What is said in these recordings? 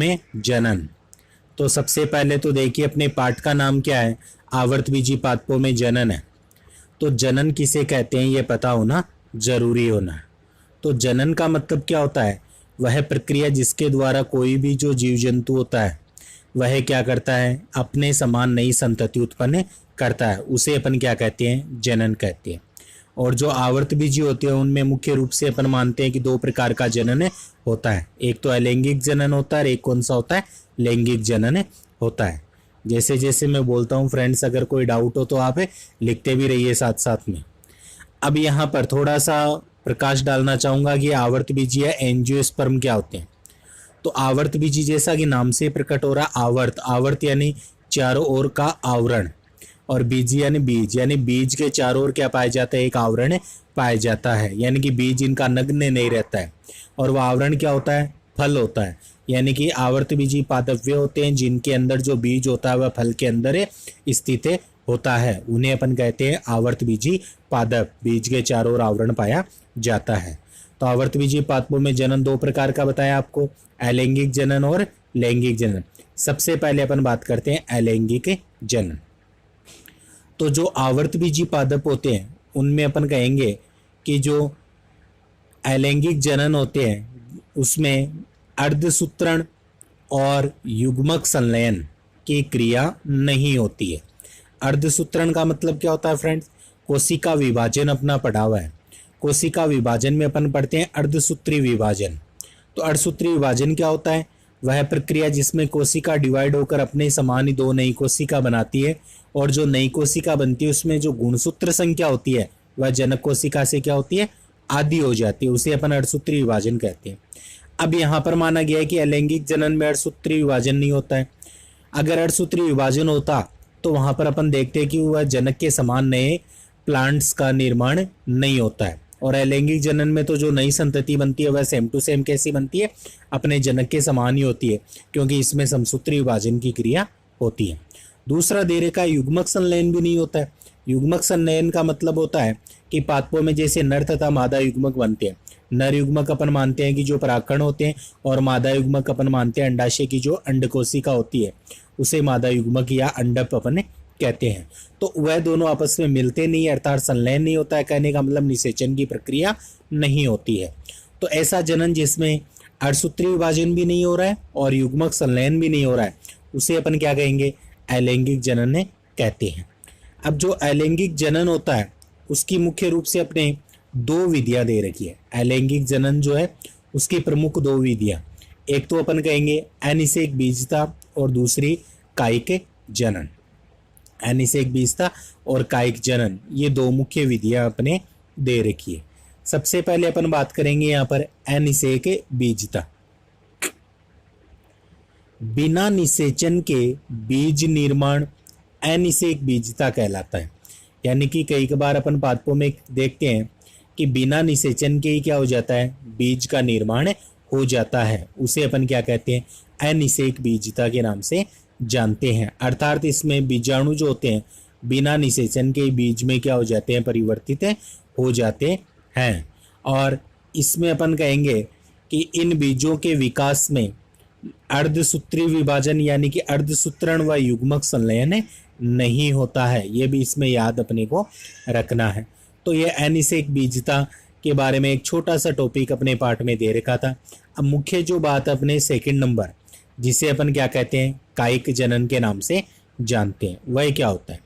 में जनन। तो सबसे पहले तो देखिए अपने पाठ का नाम क्या है, आवर्तबीजी पादपों में जनन है। तो जनन किसे कहते हैं ये पता होना जरूरी होना है। तो जनन का मतलब क्या होता है, वह प्रक्रिया जिसके द्वारा कोई भी जो जीव जंतु होता है वह क्या करता है, अपने समान नई संतति उत्पन्न करता है, उसे अपन क्या कहते हैं, जनन कहते हैं। और जो आवर्तबीजी होते हैं उनमें मुख्य रूप से अपन मानते हैं कि दो प्रकार का जनन होता है, एक तो अलैंगिक जनन होता है और एक कौन सा होता है, लैंगिक जनन होता है। जैसे जैसे मैं बोलता हूँ फ्रेंड्स, अगर कोई डाउट हो तो आप लिखते भी रहिए साथ साथ में। अब यहाँ पर थोड़ा सा प्रकाश डालना चाहूंगा कि आवर्तबीजी या एंजियोस्पर्म क्या होते हैं। तो आवर्तबीजी जैसा कि नाम से प्रकट हो रहा, आवर्त, आवर्त यानी चारों ओर का आवरण, और बीजी यानी बीज, यानी बीज के चारों ओर क्या पाया जाता है, एक आवरण पाया जाता है, यानी कि बीज इनका नग्न नहीं रहता है। और वह आवरण क्या होता है, फल होता है। यानी कि आवर्तबीजी पादप वे होते हैं जिनके अंदर जो बीज होता है वह फल के अंदर स्थित होता है, उन्हें अपन कहते हैं आवर्तबीजी पादप। बीज के चारों ओर आवरण पाया जाता है। तो आवर्तबीजी पादपों में जनन दो प्रकार का बताया आपको, अलैंगिक जनन और लैंगिक जनन। सबसे पहले अपन बात करते हैं अलैंगिक जनन। तो जो आवर्तबीजी पादप होते हैं उनमें अपन कहेंगे कि जो अलैंगिक जनन होते हैं उसमें अर्धसूत्रण और युग्मक संलयन की क्रिया नहीं होती है। अर्धसूत्रण का मतलब क्या होता है फ्रेंड्स, कोशिका विभाजन अपना पढ़ा हुआ है। कोशिका विभाजन में अपन पढ़ते हैं अर्धसूत्री विभाजन। तो अर्धसूत्री विभाजन क्या होता है, वह प्रक्रिया जिसमें कोशिका डिवाइड होकर अपने समान ही दो नई कोशिका बनाती है, और जो नई कोशिका बनती है उसमें जो गुणसूत्र संख्या होती है वह जनक कोशिका से क्या होती है, आधी हो जाती है, उसे अपन अर्धसूत्री विभाजन कहते हैं। अब यहाँ पर माना गया है कि अलैंगिक जनन में अर्धसूत्री विभाजन नहीं होता है। अगर अर्धसूत्री विभाजन होता तो वहां पर अपन देखते हैं कि वह जनक के समान नए प्लांट्स का निर्माण नहीं होता है। और अलैंगिक जनन में तो जो नई संतति बनती है वह सेम टू सेम कैसी बनती है, अपने जनक के समान ही होती है, क्योंकि इसमें समसूत्री विभाजन की क्रिया होती है। दूसरा दे रखा है युग्मक संलयन भी नहीं होता है। युग्मक संलयन का मतलब होता है कि पादपों में जैसे नर तथा मादा युग्मक बनते हैं, नर युग्मक अपन मानते हैं कि जो परागकण होते हैं, और मादा युग्मक अपन मानते हैं अंडाशय की जो अंडकोशिका होती है उसे मादा युग्मक या अंडप अपन कहते हैं। तो वह दोनों आपस में मिलते नहीं, अर्थात संलयन नहीं होता है। कहने का मतलब निषेचन की प्रक्रिया नहीं होती है। तो ऐसा जनन जिसमें अर्धसूत्री विभाजन भी नहीं हो रहा है और युग्मक संलयन भी नहीं हो रहा है उसे अपन क्या कहेंगे, अलैंगिक जनन कहते हैं। अब जो अलैंगिक जनन होता है उसकी मुख्य रूप से अपने दो विधियां दे रखी है। अलैंगिक जनन जो है उसकी प्रमुख दो विधियां, एक तो अपन कहेंगे अनिषेक बीजता और दूसरी कायिक जनन। अनिषेक बीजता और कायिक जनन ये दो मुख्य विधियां अपने दे रखी है। सबसे पहले अपन बात करेंगे यहाँ पर अनिषेक बीजता। बिना निषेचन के बीज निर्माण अनिषेक बीजता कहलाता है। यानी कि कई बार अपन पादपों में देखते हैं कि बिना निषेचन के ही क्या हो जाता है, बीज का निर्माण हो जाता है, उसे अपन क्या कहते हैं, अनिषेक बीजता के नाम से जानते हैं। अर्थात इसमें बीजाणु जो होते हैं बिना निषेचन के बीज में क्या हो जाते हैं, परिवर्तित हो जाते हैं। और इसमें अपन कहेंगे कि इन बीजों के विकास में अर्धसूत्री विभाजन यानी कि अर्धसूत्रण व युग्मक संलयन नहीं होता है। ये भी इसमें याद अपने को रखना है। तो ये अनिषेक बीजता के बारे में एक छोटा सा टॉपिक अपने पाठ में दे रखा था। अब मुख्य जो बात अपने सेकंड नंबर जिसे अपन क्या कहते हैं, कायिक जनन के नाम से जानते हैं, वह क्या होता है।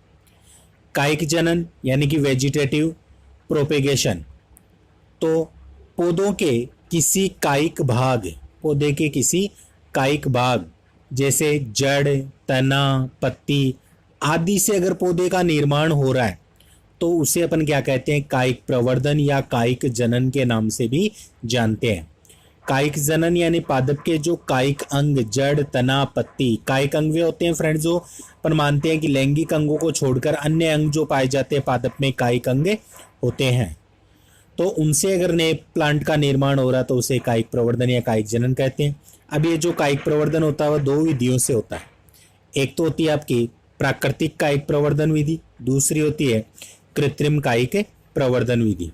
कायिक जनन यानी कि वेजिटेटिव प्रोपेगेशन। तो पौधों के किसी कायिक भाग, पौधे के किसी कायिक भाग जैसे जड़, तना, पत्ती आदि से अगर पौधे का निर्माण हो रहा है तो उसे अपन क्या कहते हैं, कायिक प्रवर्धन या कायिक जनन के नाम से भी जानते हैं। कायिक जनन यानी पादप के जो कायिक अंग, जड़, तना, पत्ती, कायिक अंग वे होते हैं फ्रेंड्स जो अपन मानते हैं कि लैंगिक अंगों को छोड़कर अन्य अंग जो पाए जाते हैं पादप में कायिक अंग होते हैं। तो उनसे अगर नए प्लांट का निर्माण हो रहा तो उसे कायिक प्रवर्धन या कायिक जनन कहते हैं। अब ये जो कायिक प्रवर्धन होता है वह दो विधियों से होता है। एक तो होती है आपकी प्राकृतिक कायिक प्रवर्धन विधि, दूसरी होती है कृत्रिम कायिक प्रवर्धन विधि।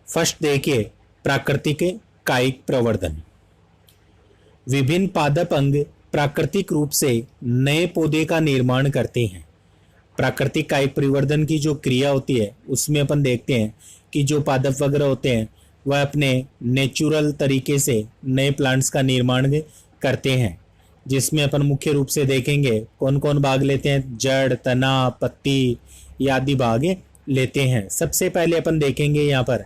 फर्स्ट देखिए प्राकृतिक कायिक प्रवर्धन। विभिन्न पादप अंग प्राकृतिक रूप से नए पौधे का निर्माण करते हैं। प्राकृतिक कायिक परिवर्तन की जो क्रिया होती है उसमें अपन देखते हैं कि जो पादप वगैरह होते हैं वह अपने नेचुरल तरीके से नए प्लांट्स का निर्माण करते हैं, जिसमें अपन मुख्य रूप से देखेंगे कौन कौन भाग लेते हैं। जड़, तना, पत्ती आदि भाग लेते हैं। सबसे पहले अपन देखेंगे यहाँ पर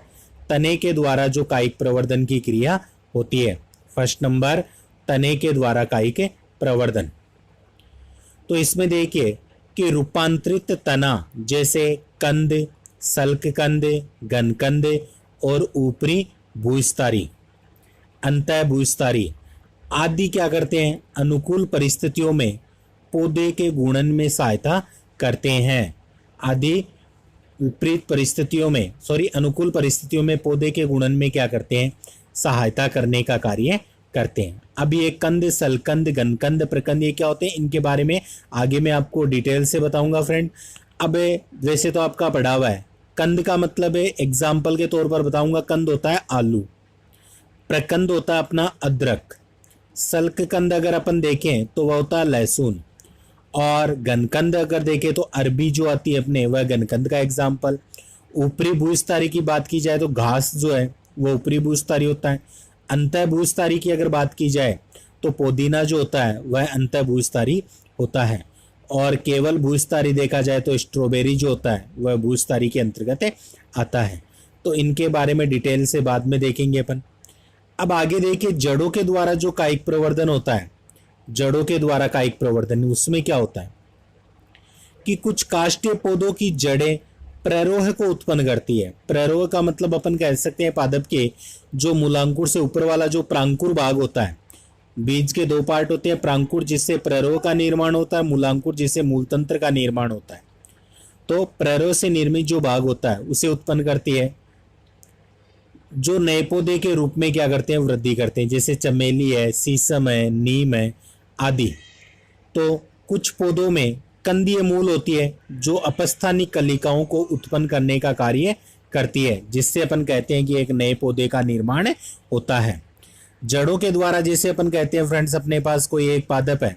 तने के द्वारा जो कायिक प्रवर्धन की क्रिया होती है। फर्स्ट नंबर, तने के द्वारा कायिक प्रवर्धन। तो इसमें देखिए कि रूपांतरित तना जैसे कंद, सल्ककंद, घनकंद और ऊपरी भूस्थारी, अंतः भूस्थारी आदि क्या करते हैं, अनुकूल परिस्थितियों में पौधे के गुणन में सहायता करते हैं। आदि विपरीत परिस्थितियों में अनुकूल परिस्थितियों में पौधे के गुणन में क्या करते हैं, सहायता करने का कार्य करते हैं। अब ये कंद, सलकंद, घनकंद, प्रकंद ये क्या होते हैं, इनके बारे में आगे मैं आपको डिटेल से बताऊंगा फ्रेंड। अब वैसे तो आपका पढ़ा हुआ है। कंद का मतलब है, एग्जाम्पल के तौर पर बताऊंगा, कंद होता है आलू, प्रकंद होता है अपना अदरक, सल्ककंद अगर अपन देखें तो वह होता है लहसुन, और घनकंद अगर देखें तो अरबी जो आती है अपने, वह घनकंद का एग्जाम्पल। ऊपरी भूस्थारी की बात की जाए तो घास जो है वो ऊपरी भूस्थारी होता है। अंतः भूस्थारी की अगर बात की जाए तो पुदीना जो होता है वह अंतः भूस्थारी होता है, और केवल भूस्थारी देखा जाए तो स्ट्रॉबेरी जो होता है वह भूस्थारी के अंतर्गत आता है। तो इनके बारे में डिटेल से बाद में देखेंगे अपन। अब आगे देखिए, जड़ों के द्वारा जो कायिक प्रवर्धन होता है, जड़ों के द्वारा कायिक प्रवर्धन, उसमें क्या होता है कि कुछ काष्ठीय पौधों की जड़ें प्ररोह को उत्पन्न करती है। प्ररोह का मतलब अपन कह सकते हैं पादप के जो मूलांकुर से ऊपर वाला जो प्रांकुर भाग होता है, बीज के दो पार्ट होते हैं, प्रांकुर जिससे प्ररोह का निर्माण होता है, मूलांकुर जिससे मूलतंत्र का निर्माण होता है। तो प्ररोह से निर्मित जो भाग होता है उसे उत्पन्न करती है, जो नए पौधे के रूप में क्या करते हैं, वृद्धि करते हैं, जैसे चमेली है, शीशम है, नीम है आदि। तो कुछ पौधों में कंदीय मूल होती है जो अपस्थानिक कलिकाओं को उत्पन्न करने का कार्य करती है, जिससे अपन कहते हैं कि एक नए पौधे का निर्माण होता है। जड़ों के द्वारा जैसे अपन कहते हैं फ्रेंड्स, अपने पास कोई एक पादप है,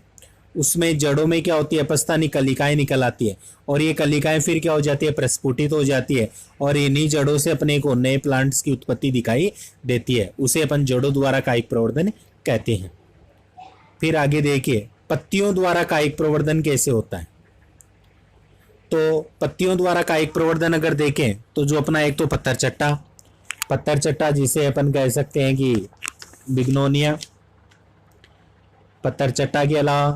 उसमें जड़ों में क्या होती है, अपस्थानिक कलिकाएं निकल आती है, और ये कलिकाएं फिर क्या हो जाती है, प्रस्फुटित हो जाती है, और इन्हीं जड़ों से अपने को नए प्लांट्स की उत्पत्ति दिखाई देती है। उसे अपन जड़ों द्वारा कायिक प्रवर्धन कहते हैं। फिर आगे देखिए, पत्तियों द्वारा कायिक प्रवर्धन कैसे होता है। तो पत्तियों द्वारा कायिक प्रवर्धन अगर देखें तो जो अपना एक तो पत्थर चट्टा जिसे अपन कह सकते हैं कि बिग्नोनिया, पत्थर चट्टा के अलावा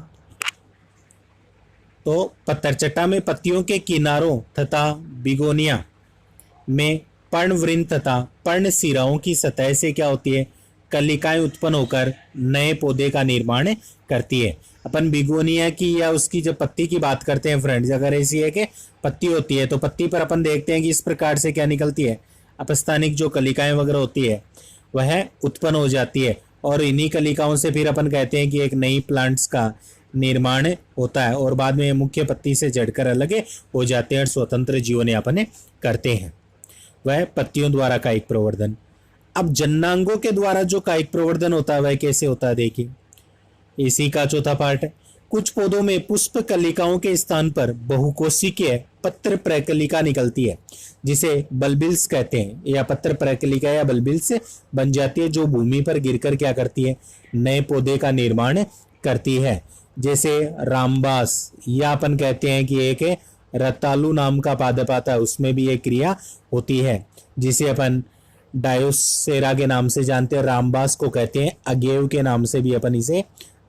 तो पत्थर चट्टा में पत्तियों के किनारों तथा बिगोनिया में पर्णवृंत तथा पर्ण सिराओं की सतह से क्या होती है, कलिकाएं उत्पन्न होकर नए पौधे का निर्माण करती है। अपन बिगोनिया की या उसकी जब पत्ती की बात करते हैं फ्रेंड्स, अगर ऐसी है कि पत्ती होती है तो पत्ती पर अपन देखते हैं कि इस प्रकार से क्या निकलती है, अपस्थानिक जो कलिकाएं वगैरह होती है वह उत्पन्न हो जाती है, और इन्हीं कलिकाओं से फिर अपन कहते हैं कि एक नई प्लांट्स का निर्माण होता है, और बाद में मुख्य पत्ती से जड़कर अलग हो जाते हैं और स्वतंत्र जीवन यापन करते हैं। वह पत्तियों द्वारा कायिक प्रवर्धन। अब जन्नांगों के द्वारा जो कायिक प्रवर्धन होता है वह कैसे होता है, देखिए इसी का चौथा पार्ट है। कुछ पौधों में पुष्प कलिकाओं के स्थान पर बहुकोशिकीय पत्र प्रकलिका निकलती है, जिसे बल्बिल्स कहते हैं, या पत्र प्रकलिका या बल्बिल्स बन जाती है, जो भूमि पर गिरकर क्या करती है, नए पौधे का निर्माण करती है। जैसे रामबास, या अपन कहते हैं कि एक रतालू नाम का पादप आता है, उसमें भी एक क्रिया होती है जिसे अपन डायोसेरा के नाम से जानते हैं, रामबास को कहते हैं, अगेव के नाम से भी अपन इसे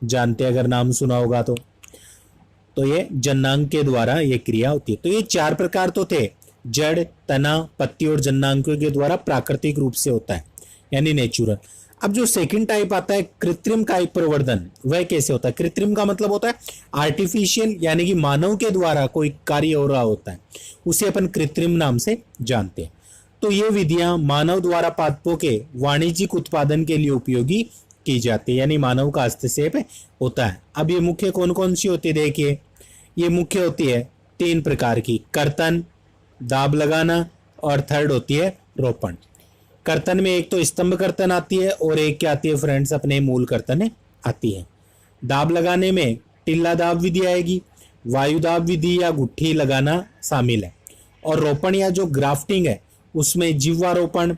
जानते हैं, अगर नाम सुना होगा तो ये जन्नांग के द्वारा ये क्रिया होती है। तो ये चार प्रकार तो थे, जड़, तना, पत्ती और जन्नांगों के द्वारा प्राकृतिक रूप से होता है, यानी नेचुरल। अब जो सेकंड टाइप आता है कृत्रिम कायिक प्रवर्धन, वह कैसे होता है। कृत्रिम का मतलब होता है आर्टिफिशियल, यानी कि मानव के द्वारा कोई कार्य हो रहा होता है, उसे अपन कृत्रिम नाम से जानते हैं। तो ये विधियां मानव द्वारा पादपों के वाणिज्यिक उत्पादन के लिए उपयोगी की जाती है, यानी मानव का हस्तक्षेप होता है। अब ये मुख्य कौन कौन सी होती है, देखिए ये मुख्य होती है 3 प्रकार की, कर्तन, दाब लगाना, और थर्ड होती है रोपण। कर्तन में एक तो स्तंभ कर्तन आती है, और एक क्या आती है फ्रेंड्स, अपने मूल कर्तन आती है। दाब लगाने में टिल्ला दाब विधि आएगी, वायु दाब विधि या गुट्ठी लगाना शामिल है। और रोपण या जो ग्राफ्टिंग है उसमें जिह्वारोपण,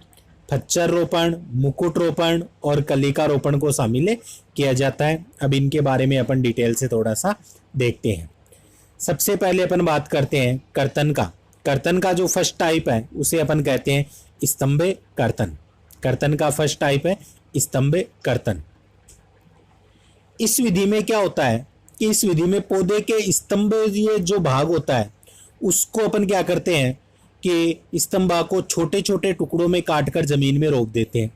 खच्चर रोपण, मुकुट रोपण और कलिका रोपण को शामिल किया जाता है। अब इनके बारे में अपन डिटेल से थोड़ा सा देखते हैं। सबसे पहले अपन बात करते हैं कर्तन का। कर्तन का जो फर्स्ट टाइप है उसे अपन कहते हैं स्तंभे कर्तन। कर्तन का फर्स्ट टाइप है स्तंभे कर्तन। इस विधि में क्या होता है कि इस विधि में पौधे के स्तंभ ये जो भाग होता है उसको अपन क्या करते हैं कि स्तंभ को छोटे छोटे टुकड़ों में काटकर जमीन में रोप देते हैं।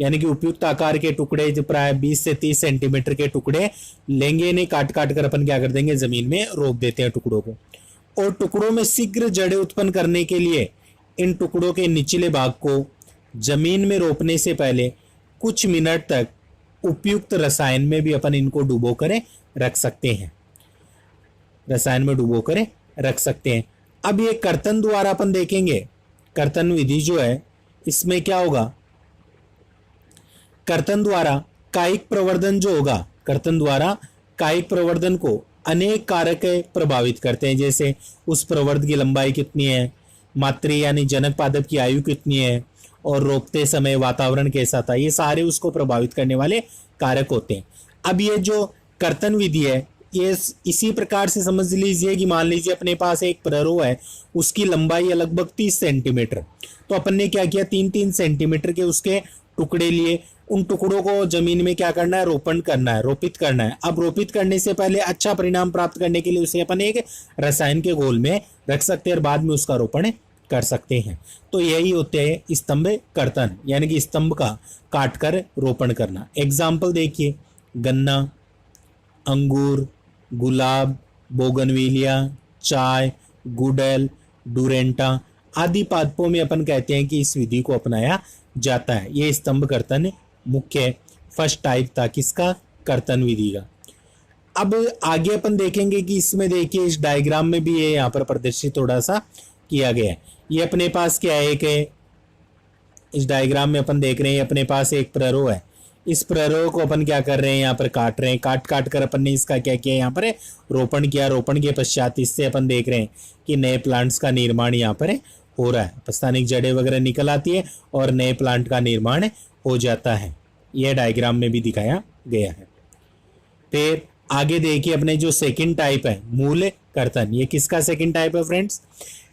यानी कि उपयुक्त आकार के टुकड़े जो प्राय 20 से 30 सेंटीमीटर के टुकड़े लेंगे, इन्हें काट काट कर अपन क्या कर देंगे, जमीन में रोप देते हैं टुकड़ों को। और टुकड़ों में शीघ्र जड़ें उत्पन्न करने के लिए इन टुकड़ों के निचले भाग को जमीन में रोपने से पहले कुछ मिनट तक उपयुक्त रसायन में भी अपन इनको डुबो कर रख सकते हैं, रसायन में डुबो कर रख सकते हैं। अब ये कर्तन द्वारा अपन देखेंगे, कर्तन विधि जो है इसमें क्या होगा, कर्तन द्वारा कायिक प्रवर्धन जो होगा, कर्तन द्वारा कायिक प्रवर्धन को अनेक कारक प्रभावित करते हैं। जैसे उस प्रवर्ध की लंबाई कितनी है, मातृ यानी जनक पादप की आयु कितनी है, और रोपते समय वातावरण कैसा था, ये सारे उसको प्रभावित करने वाले कारक होते हैं। अब ये जो कर्तन विधि है ये इसी प्रकार से समझ लीजिए कि मान लीजिए अपने पास एक प्ररो है, उसकी लंबाई है लगभग 30 सेंटीमीटर। तो अपन ने क्या किया, 3-3 सेंटीमीटर के उसके टुकड़े लिए, उन टुकड़ों को जमीन में क्या करना है, रोपण करना है, रोपित करना है। अब रोपित करने से पहले अच्छा परिणाम प्राप्त करने के लिए उसे अपन एक रसायन के घोल में रख सकते हैं और बाद में उसका रोपण कर सकते हैं। तो यही होते हैं स्तंभ कर्तन, यानी कि स्तंभ का काट कर रोपण करना। एग्जाम्पल देखिए, गन्ना, अंगूर, गुलाब, बोगनविलिया, चाय, गुड़हल, डुरेंटा आदि पादपों में अपन कहते हैं कि इस विधि को अपनाया जाता है। ये स्तंभ कर्तन मुख्य फर्स्ट टाइप था किसका, कर्तन विधि का। अब आगे अपन देखेंगे कि इसमें देखिए इस डायग्राम में भी ये यहाँ पर प्रदर्शित थोड़ा सा किया गया है। ये अपने पास क्या है, एक इस डायग्राम में अपन देख रहे हैं अपने पास एक प्ररो है। इस प्ररो को अपन क्या कर रहे हैं, यहाँ पर काट रहे हैं, काट काट कर अपन ने इसका क्या किया, यहाँ पर रोपण किया। रोपण के पश्चात इससे अपन देख रहे हैं कि नए प्लांट्स का निर्माण यहाँ पर हो रहा है, अपस्थानिक जड़ें वगैरह निकल आती है और नए प्लांट का निर्माण हो जाता है। यह डायग्राम में भी दिखाया गया है। फिर आगे देखिए अपने जो सेकंड टाइप है मूल कर्तन, ये किसका सेकंड टाइप है फ्रेंड्स,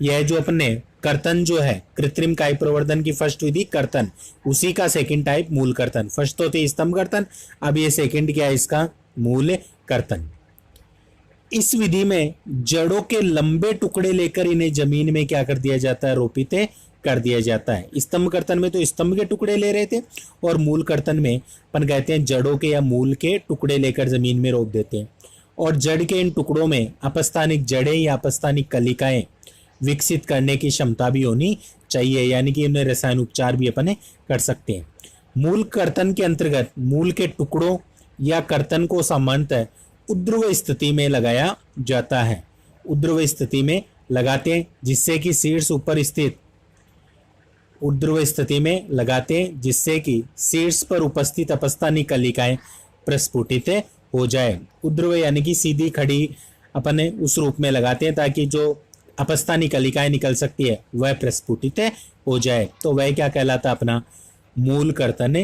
यह जो अपने कर्तन जो है कृत्रिम कायिक प्रवर्धन की फर्स्ट विधि कर्तन, उसी का सेकंड टाइप मूल कर्तन। फर्स्ट तो थी स्तंभ कर्तन, अब ये सेकंड क्या है इसका, मूल कर्तन। इस विधि में जड़ों के लंबे टुकड़े लेकर इन्हें जमीन में क्या कर दिया जाता है, रोपित कर दिया जाता है। स्तंभ कर्तन में तो स्तंभ के टुकड़े ले रहे थे और मूल कर्तन में अपन कहते हैं जड़ों के या मूल के टुकड़े लेकर जमीन में रोप देते हैं। और जड़ के इन टुकड़ों में अपस्थानिक जड़ें या अपस्थानिक कलिकाएं विकसित करने की क्षमता भी होनी चाहिए, यानी कि इन्हें रसायन उपचार भी अपन कर सकते हैं। मूल कर्तन के अंतर्गत मूल के टुकड़ों या कर्तन को सामान्यतः उद्ध्रुव स्थिति में लगाया जाता है, उद्ध्रुव स्थिति में लगाते हैं जिससे कि शीर्ष ऊपर स्थित, उद्ध्रुव स्थिति में लगाते हैं जिससे कि शीर्ष पर उपस्थित अपस्थानिक कलिकाएं प्रस्फुटित हो जाए। उद्ध्रुव यानी कि सीधी खड़ी अपन उस रूप में लगाते हैं ताकि जो अपस्थानिक कलिकाएं निकल सकती है वह प्रस्फुटित हो जाए। तो वह क्या कहलाता है, अपना मूल कर्तन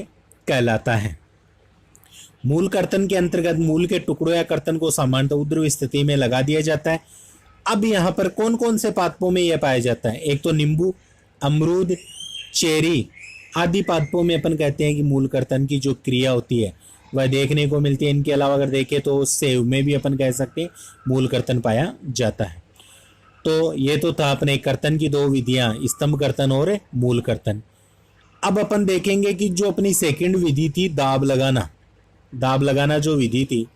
कहलाता है। मूल कर्तन के अंतर्गत मूल के टुकड़ों या कर्तन को सामान्यतः उद्ध्रुव स्थिति में लगा दिया जाता है। अब यहाँ पर कौन कौन से पादपों में यह पाया जाता है, एक तो नींबू, अमरूद, चेरी आदि पादपों में अपन कहते हैं कि मूल कर्तन की जो क्रिया होती है वह देखने को मिलती है। इनके अलावा अगर देखें तो सेब में भी अपन कह सकते हैं मूल कर्तन पाया जाता है। तो ये तो था अपने कर्तन की दो विधियां, स्तंभ कर्तन और मूल कर्तन। अब अपन देखेंगे कि जो अपनी सेकंड विधि थी दाब लगाना, दाब लगाना जो विधि थी,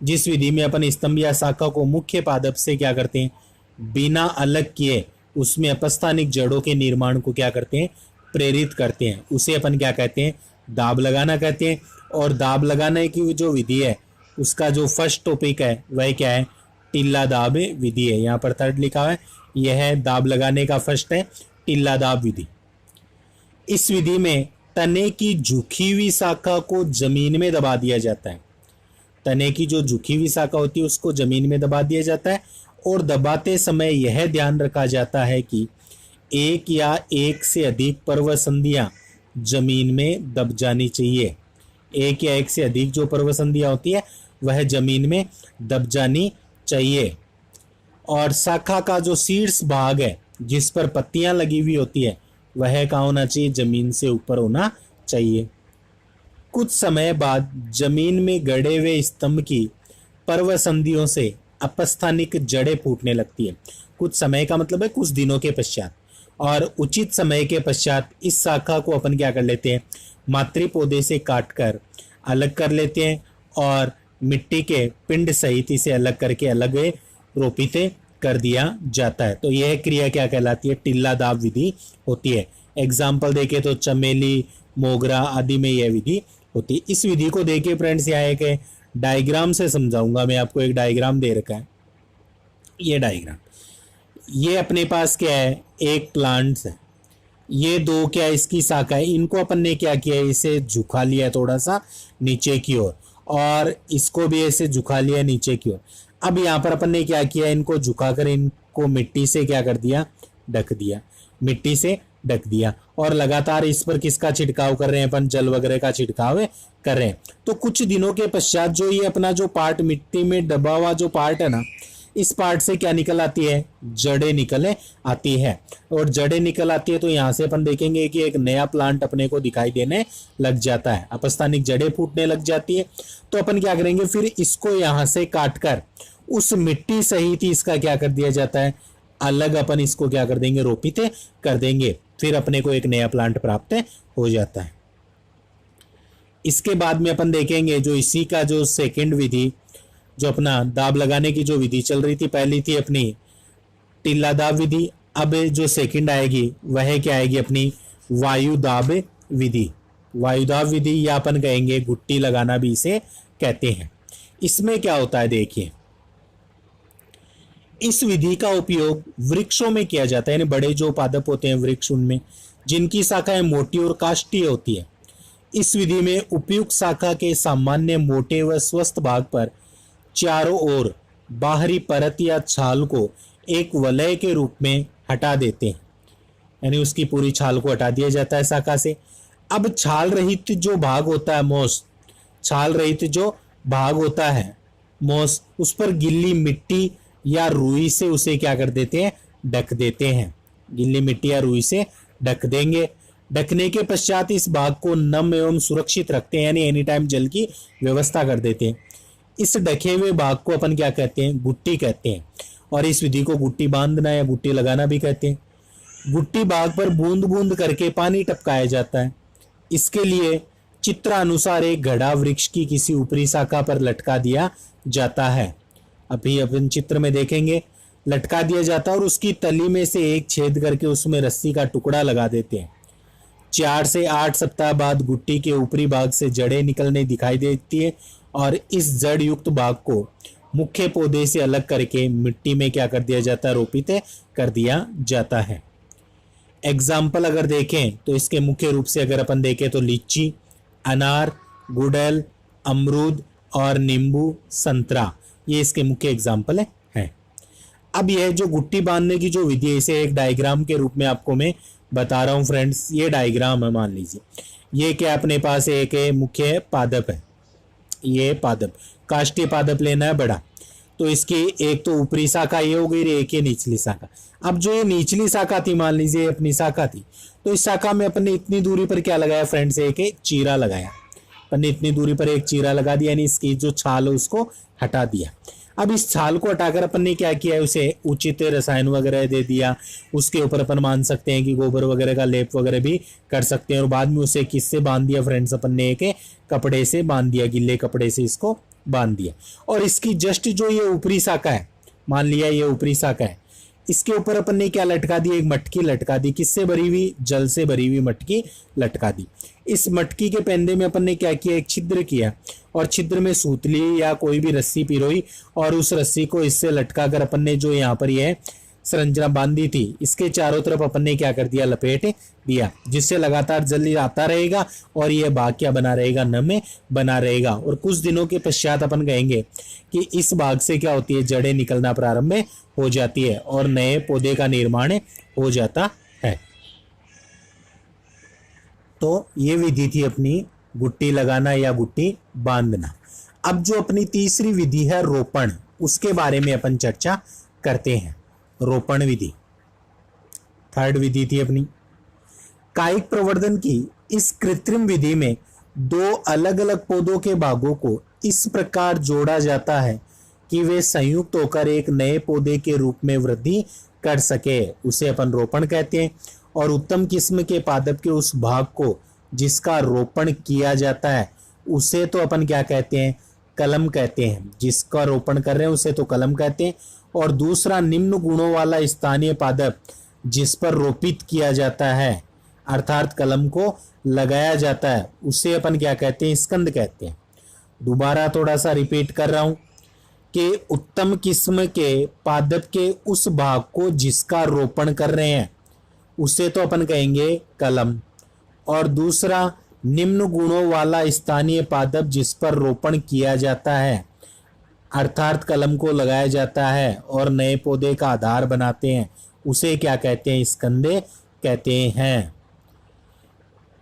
जिस विधि में अपन स्तंभ या शाखा को मुख्य पादप से क्या करते हैं, बिना अलग किए उसमें अपस्थानिक जड़ों के निर्माण को क्या करते हैं, प्रेरित करते हैं, उसे अपन क्या कहते हैं, दाब लगाना कहते हैं। और दाब लगाने की जो विधि है उसका जो फर्स्ट टॉपिक है वह क्या है, टिल्ला दाब विधि है। यहाँ पर थर्ड लिखा हुआ है, यह है दाब लगाने का फर्स्ट है टिल्ला दाब विधि। इस विधि में तने की झुकी हुई शाखा को जमीन में दबा दिया जाता है। तने की जो झुकी हुई शाखा होती है उसको जमीन में दबा दिया जाता है और दबाते समय यह ध्यान रखा जाता है कि एक या एक से अधिक पर्वसंधियां जमीन में दब जानी चाहिए। एक या एक से अधिक जो पर्वसंधियां होती है वह जमीन में दब जानी चाहिए। और शाखा का जो शीर्ष भाग है जिस पर पत्तियां लगी हुई होती है वह कहाँ होना चाहिए? जमीन से ऊपर होना चाहिए। कुछ समय बाद जमीन में गड़े हुए स्तंभ की पर्वसंधियों से अपस्थानिक जड़ें फूटने लगती है। कुछ समय का मतलब है कुछ दिनों के पश्चात, और उचित समय के पश्चात इस शाखा को अपन क्या कर लेते हैं? मातृ पौधे से काटकर अलग कर लेते हैं और मिट्टी के पिंड सहित इसे अलग करके अलग रोपित कर दिया जाता है। तो यह क्रिया क्या कहलाती है? टिल्ला दाब विधि होती है। एग्जाम्पल देखे तो चमेली, मोगरा आदि में यह विधि होती है। इस विधि को देखिए फ्रेंड्स, यहाँ एक डायग्राम से समझाऊंगा मैं आपको। एक डायग्राम दे रखा है, ये डायग्राम, ये अपने पास क्या है? एक प्लांट्स है, ये दो क्या इसकी शाखा है, इनको अपन ने क्या किया? इसे झुका लिया है थोड़ा सा नीचे की ओर, और इसको भी ऐसे झुका लिया नीचे की ओर। अब यहाँ पर अपन ने क्या किया? इनको झुकाकर इनको मिट्टी से क्या कर दिया? ढक दिया, मिट्टी से ढक दिया। और लगातार इस पर किसका छिड़काव कर रहे हैं अपन? जल वगैरह का छिड़काव कर रहे हैं। तो कुछ दिनों के पश्चात जो ये अपना जो पार्ट मिट्टी में दबा हुआ जो पार्ट है ना, इस पार्ट से क्या निकल आती है? जड़ें निकल आती है। और जड़ें निकल आती है तो यहाँ से अपन देखेंगे कि एक नया प्लांट अपने को दिखाई देने लग जाता है, अपस्थानिक जड़ें फूटने लग जाती है। तो अपन क्या करेंगे? फिर इसको यहाँ से काटकर उस मिट्टी सहित ही इसका क्या कर दिया जाता है? अलग अपन इसको क्या कर देंगे? रोपित कर देंगे। फिर अपने को एक नया प्लांट प्राप्त हो जाता है। इसके बाद में अपन देखेंगे जो इसी का जो सेकंड विधि, जो अपना दाब लगाने की जो विधि चल रही थी, पहली थी अपनी टिल्ला दाब विधि, अब जो सेकंड आएगी वह क्या आएगी? अपनी वायु दाब विधि। वायु दाब विधि या अपन कहेंगे गुट्टी लगाना भी इसे कहते हैं। इसमें क्या होता है देखिए, इस विधि का उपयोग वृक्षों में किया जाता है, यानी बड़े जो पादप होते हैं वृक्ष, उनमें जिनकी शाखाएं मोटी और काष्ठीय होती है। इस विधि में उपयुक्त शाखा के सामान्य मोटे व स्वस्थ भाग पर चारों ओर बाहरी परत या छाल को एक वलय के रूप में हटा देते हैं, यानी उसकी पूरी छाल को हटा दिया जाता है शाखा से। अब छाल रहित जो भाग होता है मोस, छाल रहित जो भाग होता है मोस, उस पर गिल्ली मिट्टी या रुई से उसे क्या कर देते हैं? ढक देते हैं। गिल्ली मिट्टी या रुई से ढक देंगे। ढकने के पश्चात इस भाग को नम एवं सुरक्षित रखते हैं, यानी एनी टाइम जल की व्यवस्था कर देते हैं। इस ढके हुए भाग को अपन क्या कहते हैं? गुट्टी कहते हैं। और इस विधि को गुट्टी बांधना या गुट्टी लगाना भी कहते हैं। गुट्टी भाग पर बूंद बूंद करके पानी टपकाया जाता है। इसके लिए चित्रानुसार एक घड़ा वृक्ष की किसी ऊपरी शाखा पर लटका दिया जाता है। अभी अपन चित्र में देखेंगे, लटका दिया जाता है और उसकी तली में से एक छेद करके उसमें रस्सी का टुकड़ा लगा देते हैं। 4 से 8 सप्ताह बाद गुट्टी के ऊपरी भाग से जड़ें निकलने दिखाई देती है और इस जड़ युक्त भाग को मुख्य पौधे से अलग करके मिट्टी में क्या कर दिया जाता है? रोपित कर दिया जाता है। एग्जाम्पल अगर देखें तो इसके मुख्य रूप से अगर अपन देखें तो लीची, अनार, गुड़हल, अमरूद और नींबू, संतरा, ये इसके मुख्य एग्जाम्पल है। अब यह जो गुट्टी बांधने की जो विधि है, इसे एक डायग्राम के रूप में आपको मैं बता रहा हूँ फ्रेंड्स। ये डायग्राम है, मान लीजिए ये क्या अपने पास एक मुख्य पादप है, ये पादप काष्ठीय पादप लेना है बड़ा, तो इसकी एक तो ऊपरी शाखा ये हो गई, एक ये निचली शाखा। अब जो ये निचली शाखा थी, मान लीजिए अपनी शाखा थी, तो इस शाखा में अपन ने इतनी दूरी पर क्या लगाया फ्रेंड्स? एक चीरा लगाया। अपन ने इतनी दूरी पर एक चीरा लगा दिया, यानी इसकी जो छाल है उसको हटा दिया। अब इस छाल को हटाकर अपन ने क्या किया है? उसे उचित रसायन वगैरह दे दिया। उसके ऊपर अपन मान सकते हैं कि गोबर वगैरह का लेप वगैरह भी कर सकते हैं। और बाद में उसे किससे बांध दिया फ्रेंड्स? अपन ने एक कपड़े से बांध दिया, गिल्ले कपड़े से इसको बांध दिया। और इसकी जस्ट जो ये ऊपरी शाखा है, मान लिया ये ऊपरी शाखा है, इसके ऊपर अपन ने क्या लटका दी? एक मटकी लटका दी। किससे भरी हुई? जल से भरी हुई मटकी लटका दी। इस मटकी के पेंदे में अपन ने क्या किया? एक छिद्र किया और छिद्र में सूतली या कोई भी रस्सी पिरोई और उस रस्सी को इससे लटका कर अपन ने जो यहाँ पर ये संरचना बांधी थी, इसके चारों तरफ अपन ने क्या कर दिया, लपेट दिया, जिससे लगातार जल आता रहेगा और ये भाग क्या बना रहेगा, नम बना रहेगा। और कुछ दिनों के पश्चात अपन कहेंगे कि इस भाग से क्या होती है, जड़ें निकलना प्रारंभ हो जाती है और नए पौधे का निर्माण हो जाता है। तो ये विधि थी अपनी गुट्टी लगाना या गुट्टी बांधना। अब जो अपनी तीसरी विधि है रोपण, उसके बारे में अपन चर्चा करते हैं। रोपण विधि थर्ड विधि थी अपनी। कायिक प्रवर्धन की इस कृत्रिम विधि में दो अलग अलग पौधों के भागों को इस प्रकार जोड़ा जाता है कि वे संयुक्त होकर एक नए पौधे के रूप में वृद्धि कर सके, उसे अपन रोपण कहते हैं। और उत्तम किस्म के पादप के उस भाग को जिसका रोपण किया जाता है उसे तो अपन क्या कहते हैं, कलम कहते हैं। जिसका रोपण कर रहे हैं उसे तो कलम कहते हैं। और दूसरा निम्न गुणों वाला स्थानीय पादप जिस पर रोपित किया जाता है अर्थात कलम को लगाया जाता है उसे अपन क्या कहते हैं, स्कंद कहते हैं। दोबारा थोड़ा सा रिपीट कर रहा हूं कि उत्तम किस्म के पादप के उस भाग को जिसका रोपण कर रहे हैं उसे तो अपन कहेंगे कलम, और दूसरा निम्न गुणों वाला स्थानीय पादप जिस पर रोपण किया जाता है अर्थात कलम को लगाया जाता है और नए पौधे का आधार बनाते हैं उसे क्या कहते हैं, स्कंदे कहते हैं।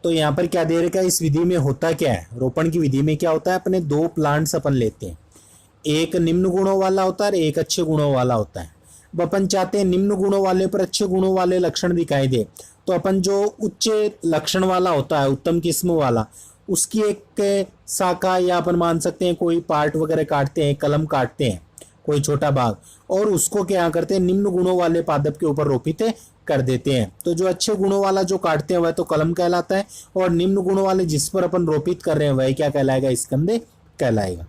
तो यहाँ पर क्या दे रखा है, इस विधि में होता क्या है, रोपण की विधि में क्या होता है, अपने दो प्लांट्स अपन लेते हैं, एक निम्न गुणों वाला होता है और एक अच्छे गुणों वाला होता है। अब अपन चाहते हैं निम्न गुणों वाले पर अच्छे गुणों वाले लक्षण दिखाई दे, तो अपन जो उच्च लक्षण वाला होता है, उत्तम किस्म वाला, उसकी एक शाखा या अपन मान सकते हैं कोई पार्ट वगैरह काटते हैं, कलम काटते हैं कोई छोटा भाग, और उसको क्या करते हैं, निम्न गुणों वाले पादप के ऊपर रोपित कर देते हैं। तो जो अच्छे गुणों वाला जो काटते हैं वह तो कलम कहलाता है, और निम्न गुणों वाले जिस पर अपन रोपित कर रहे हैं वह क्या कहलाएगा, स्कंदे कहलाएगा।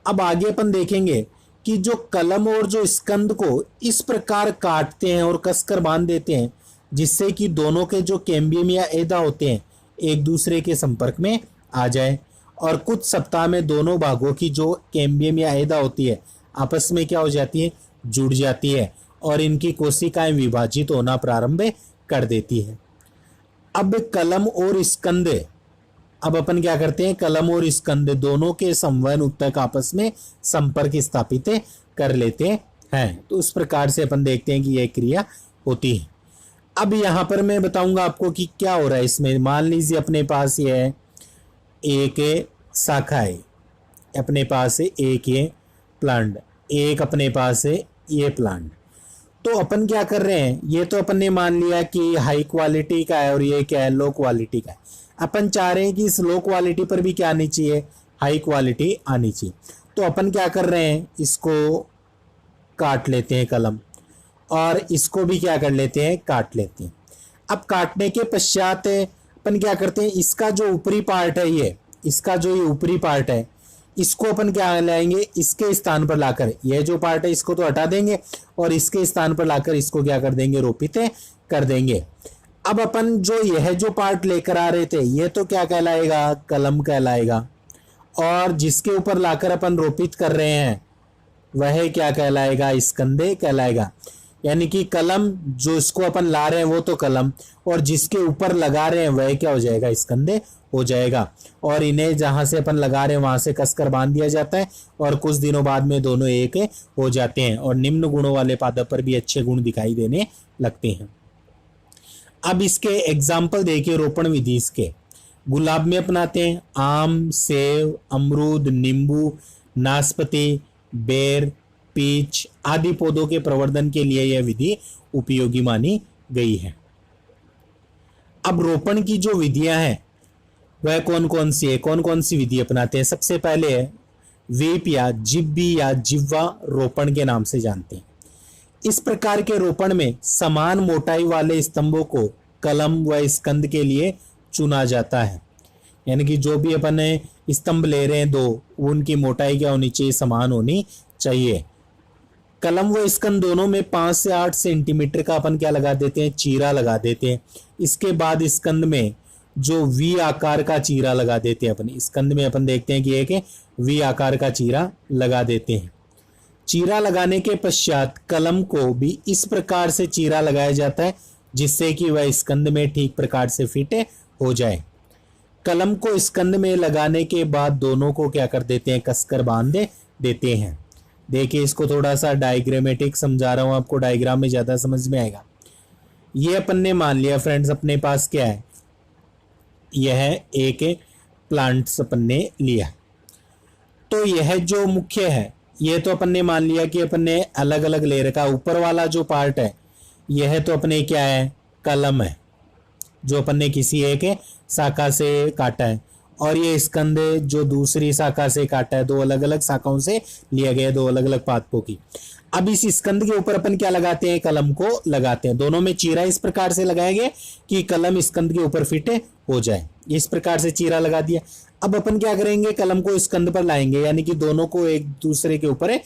अब आगे अपन देखेंगे कि जो कलम और जो स्कंद को इस प्रकार काटते हैं और कसकर बांध देते हैं जिससे कि दोनों के जो कैम्बियम या एदा होते हैं एक दूसरे के संपर्क में आ जाए, और कुछ सप्ताह में दोनों भागों की जो कैम्बियम या एदा होती है आपस में क्या हो जाती है, जुड़ जाती है, और इनकी कोशिकाएं विभाजित होना प्रारंभ कर देती है। अब कलम और स्कंद, अब अपन क्या करते हैं, कलम और स्कंद दोनों के संवहन उत्तक आपस में संपर्क स्थापित कर लेते हैं। तो उस प्रकार से अपन देखते हैं कि यह क्रिया होती है। अब यहाँ पर मैं बताऊंगा आपको कि क्या हो रहा है इसमें। मान लीजिए अपने पास ये है एक शाखा है, अपने पास है एक ये प्लांट, एक अपने पास है ये प्लांट। तो अपन क्या कर रहे हैं, ये तो अपन ने मान लिया कि हाई क्वालिटी का है और ये क्या है, लो क्वालिटी का है। अपन चाह रहे हैं कि इस लो क्वालिटी पर भी क्या आनी चाहिए, हाई क्वालिटी आनी चाहिए। तो अपन क्या कर रहे हैं, इसको काट लेते हैं कलम, और इसको भी क्या कर लेते हैं, काट लेते हैं। अब काटने के पश्चात अपन क्या करते हैं, इसका जो ऊपरी पार्ट है ये, इसका जो ये ऊपरी पार्ट है इसको अपन क्या लाएंगे, इसके स्थान पर लाकर, यह जो पार्ट है इसको तो हटा देंगे और इसके स्थान पर लाकर इसको क्या कर देंगे, रोपित कर देंगे। अब अपन जो यह जो पार्ट लेकर आ रहे थे ये तो क्या कहलाएगा, कलम कहलाएगा, और जिसके ऊपर लाकर अपन रोपित कर रहे हैं वह क्या कहलाएगा, स्कंदे कहलाएगा। यानी कि कलम जो इसको अपन ला रहे हैं वो तो कलम, और जिसके ऊपर लगा रहे हैं वह क्या हो जाएगा, स्कंदे हो जाएगा। और इन्हें जहां से अपन लगा रहे हैं वहां से कसकर बांध दिया जाता है और कुछ दिनों बाद में दोनों एक हो जाते हैं और निम्न गुणों वाले पादप पर भी अच्छे गुण दिखाई देने लगते हैं। अब इसके एग्जाम्पल देखिए रोपण विधि इसके। गुलाब में अपनाते हैं आम, सेब, अमरूद, नींबू, नाशपाती, बेर, पीच आदि पौधों के प्रवर्धन के लिए यह विधि उपयोगी मानी गई है। अब रोपण की जो विधियां हैं वह कौन कौन सी है, कौन कौन सी विधि अपनाते हैं। सबसे पहले है वीप या जिब्बी या जिह्वा रोपण के नाम से जानते हैं। इस प्रकार के रोपण में समान मोटाई वाले स्तंभों को कलम व स्कंद के लिए चुना जाता है। यानी कि जो भी अपन स्तंभ ले रहे हैं दो, उनकी मोटाई क्या होनी चाहिए, समान होनी चाहिए। कलम व स्कंद दोनों में 5 से 8 सेंटीमीटर का अपन क्या लगा देते हैं, चीरा लगा देते हैं। इसके बाद स्कंद में जो वी आकार का चीरा लगा देते हैं अपन, स्कंद में अपन देखते हैं कि एक वी आकार का चीरा लगा देते हैं। चीरा लगाने के पश्चात कलम को भी इस प्रकार से चीरा लगाया जाता है जिससे कि वह स्कंद में ठीक प्रकार से फिट हो जाए। कलम को स्कंद में लगाने के बाद दोनों को क्या कर देते हैं, कसकर बांध देते हैं। देखिए इसको थोड़ा सा डायग्रामेटिक समझा रहा हूं आपको, डायग्राम में ज्यादा समझ में आएगा। ये अपन ने मान लिया फ्रेंड्स अपने पास क्या है, यह एक प्लांट्स अपन ने लिया। तो यह जो मुख्य है ये तो अपन ने मान लिया कि अपन ने अलग अलग ले रखा। ऊपर वाला जो पार्ट है यह तो अपने क्या है, कलम है जो अपन ने किसी एक शाखा से काटा है, और ये स्कंद जो दूसरी शाखा से काटा है, दो अलग अलग शाखाओं से लिया गया, दो अलग अलग पादपों की। अब इस स्कंद के ऊपर अपन क्या लगाते हैं, कलम को लगाते हैं। दोनों में चीरा इस प्रकार से लगाएंगे कि कलम स्कंद के ऊपर फिट हो जाए। इस प्रकार से चीरा लगा दिया। अब अपन क्या करेंगे, कलम को स्कंद पर लाएंगे, यानी कि दोनों को एक दूसरे के ऊपर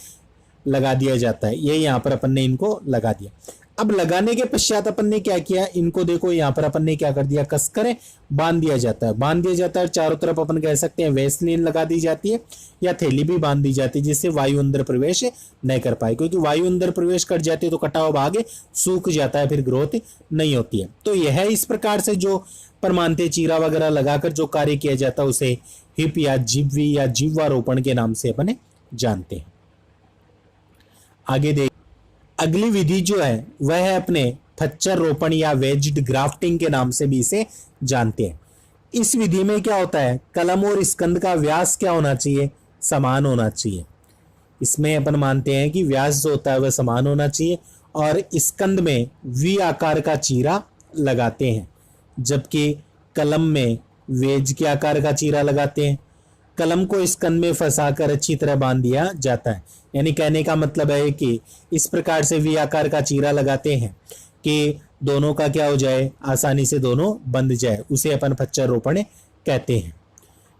लगा दिया जाता है। ये यहाँ पर अपन ने इनको लगा दिया। अब लगाने के पश्चात अपन ने क्या किया, इनको देखो यहाँ पर अपन ने क्या कर दिया, कसकर बांध दिया जाता है। बांध दिया जाता है, चारों तरफ अपन कह सकते हैं वैसलीन लगा दी जाती है या थैली भी बांध दी जाती है, जिससे वायु अंदर प्रवेश नहीं कर पाए। क्योंकि वायु अंदर प्रवेश कर जाती है तो कटा हुआ भाग सूख जाता है, फिर ग्रोथ नहीं होती है। तो यह इस प्रकार से जो परमाणु चीरा वगैरह लगाकर जो कार्य किया जाता है उसे हिप या जीववी या जीवारोपण के नाम से अपन जानते हैं। आगे देख, अगली विधि जो है वह है अपने फच्चर रोपण या वेज्ड ग्राफ्टिंग के नाम से भी इसे जानते हैं। इस विधि में क्या होता है, कलम और स्कंद का व्यास क्या होना चाहिए, समान होना चाहिए। इसमें अपन मानते हैं कि व्यास जो होता है वह समान होना चाहिए, और स्कंद में वी आकार का चीरा लगाते हैं, जबकि कलम में वेज के आकार का चीरा लगाते हैं। कलम को स्कंद में फंसाकर अच्छी तरह बांध दिया जाता है। यानी कहने का मतलब है कि इस प्रकार से वी आकार का चीरा लगाते हैं कि दोनों का क्या हो जाए, आसानी से दोनों बंध जाए, उसे अपन फच्चर रोपण कहते हैं।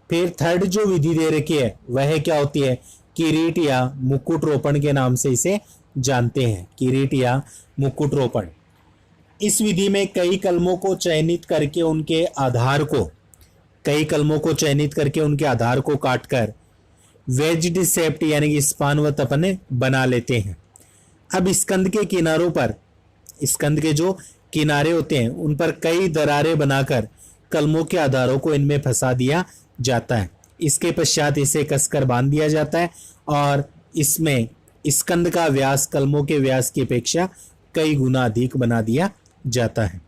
फिर थर्ड जो विधि दे रखी है वह क्या होती है, किरीट या मुकुट रोपण के नाम से इसे जानते हैं। किरीट या मुकुट रोपण, इस विधि में कई कलमों को चयनित करके उनके आधार को काटकर वेज्ड शेप्ड यानी कि स्पानवत अपन बना लेते हैं। अब स्कंद के किनारों पर, स्कंद के जो किनारे होते हैं उन पर कई दरारें बनाकर कलमों के आधारों को इनमें फंसा दिया जाता है। इसके पश्चात इसे कसकर बांध दिया जाता है, और इसमें स्कंद का व्यास कलमों के व्यास की अपेक्षा कई गुना अधिक बना दिया जाता है।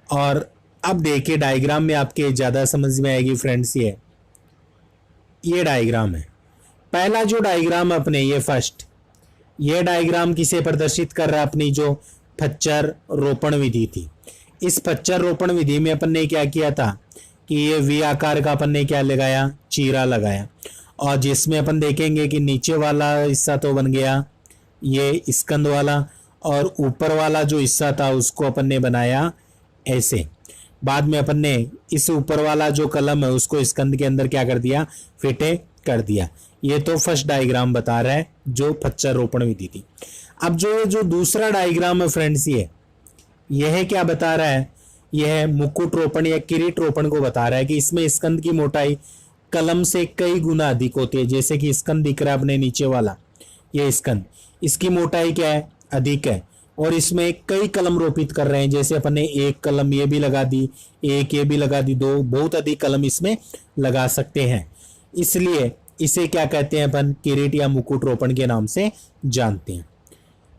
और अब देखिए डायग्राम में आपके ज्यादा समझ में आएगी फ्रेंड्स। ये डायग्राम है। पहला जो डायग्राम अपने ये फर्स्ट, ये डायग्राम किसे प्रदर्शित कर रहा है, अपनी जो फच्चर रोपण विधि थी। इस फच्चर रोपण विधि में अपन ने क्या किया था कि ये वी आकार का अपन ने क्या लगाया, चीरा लगाया, और जिसमें अपन देखेंगे कि नीचे वाला हिस्सा तो बन गया ये स्कंद वाला, और ऊपर वाला जो हिस्सा था उसको अपन ने बनाया ऐसे। बाद में अपन ने इस ऊपर वाला जो कलम है उसको स्कंद के अंदर क्या कर दिया, फिटे कर दिया। ये तो फर्स्ट डायग्राम बता रहा है जो फच्चर रोपण विधि थी। अब जो दूसरा डायग्राम है फ्रेंड्स, यह क्या बता रहा है, यह मुकुट रोपण या किरीट रोपण को बता रहा है कि इसमें स्कंद की मोटाई कलम से कई गुना अधिक होती है। जैसे कि स्कंद दिख रहा है अपने नीचे वाला, ये स्कंद, इसकी मोटाई क्या है, अधिक है, और इसमें कई कलम रोपित कर रहे हैं। जैसे अपन ने एक कलम ये भी लगा दी, एक ये भी लगा दी, दो, बहुत अधिक कलम इसमें लगा सकते हैं। इसलिए इसे क्या कहते हैं अपन, किरीट या मुकुट रोपण के नाम से जानते हैं।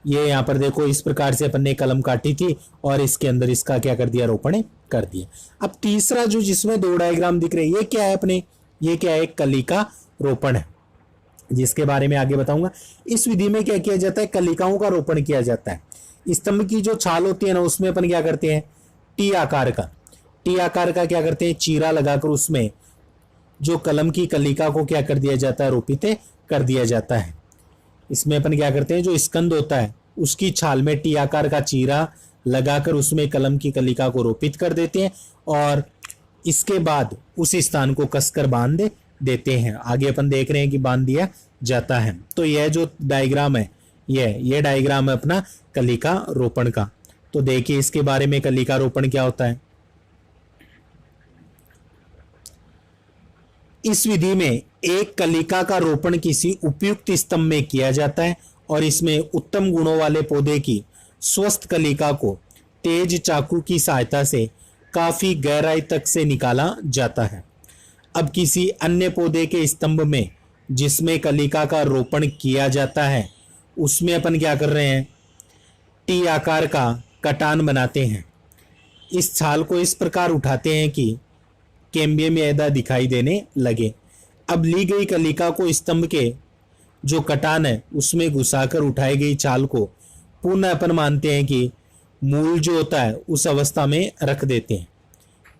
ये यहाँ पर देखो इस प्रकार से अपन ने कलम काटी थी और इसके अंदर इसका क्या कर दिया, रोपण कर दिया। अब तीसरा जो जिसमें दो डायग्राम दिख रहे हैं, ये क्या है अपने, ये क्या है, कलिका रोपण है, जिसके बारे में आगे बताऊंगा। इस विधि में क्या किया जाता है, कलिकाओं का रोपण किया जाता है। स्तंभ की जो छाल होती है ना, उसमें अपन क्या करते हैं, टी आकार का क्या करते हैं, चीरा लगाकर उसमें जो कलम की कलिका को क्या कर दिया जाता है, रोपित कर दिया जाता है। इसमें अपन क्या करते हैं, जो स्कंद होता है उसकी छाल में टी आकार का चीरा लगाकर उसमें कलम की कलिका को रोपित कर देते हैं, और इसके बाद उस स्थान को कसकर बांध देते हैं। आगे अपन देख रहे हैं कि बांध दिया जाता है। तो यह जो डायग्राम है, ये डायग्राम है अपना कलिका रोपण का। तो देखिए इसके बारे में, कलिका रोपण क्या होता है। इस विधि में एक कलिका का रोपण किसी उपयुक्त स्तंभ में किया जाता है और इसमें उत्तम गुणों वाले पौधे की स्वस्थ कलिका को तेज चाकू की सहायता से काफी गहराई तक से निकाला जाता है। अब किसी अन्य पौधे के स्तंभ में जिसमें कलिका का रोपण किया जाता है उसमें अपन क्या कर रहे हैं, टी आकार का कटान बनाते हैं। इस छाल को इस प्रकार उठाते हैं कि कैम्बियम एदा दिखाई देने लगे। अब ली गई कलिका को स्तंभ के जो कटान है उसमें घुसाकर उठाई गई छाल को पुनः अपन मानते हैं कि मूल जो होता है उस अवस्था में रख देते हैं।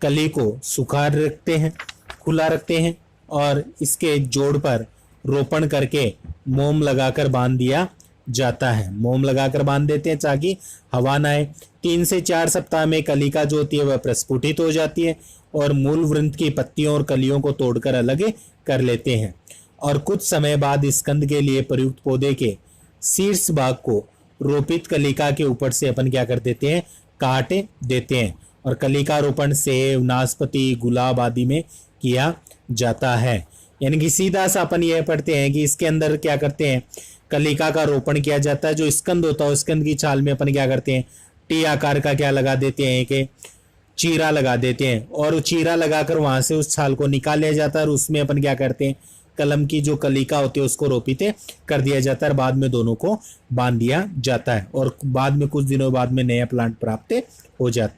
कली को सुखा रखते हैं, खुला रखते हैं और इसके जोड़ पर रोपण करके मोम लगाकर बांध दिया जाता है। मोम लगाकर बांध देते हैं ताकि हवा ना आए। 3 से 4 सप्ताह में कलिका जो होती है वह प्रस्फुटित हो जाती है और मूल वृंत की पत्तियों और कलियों को तोड़कर अलग कर लेते हैं और कुछ समय बाद स्कंद के लिए प्रयुक्त पौधे के शीर्ष भाग को रोपित कलिका के ऊपर से अपन क्या कर देते हैं, काट देते हैं और कलिका रोपण सेब, नाशपाती, गुलाब आदि में किया जाता है। यानी कि सीधा सा अपन यह पढ़ते हैं कि इसके अंदर क्या करते हैं, कलिका का रोपण किया जाता है। जो स्कंद होता है स्कंद की छाल में अपन क्या करते हैं, टी आकार का क्या लगा देते हैं कि चीरा लगा देते हैं और चीरा लगाकर वहां से उस छाल को निकाल लिया जाता है और उसमें अपन क्या करते हैं, कलम की जो कलिका होती है उसको रोपित कर दिया जाता है और बाद में दोनों को बांध दिया जाता है और बाद में कुछ दिनों बाद में नया प्लांट प्राप्त हो जाता है।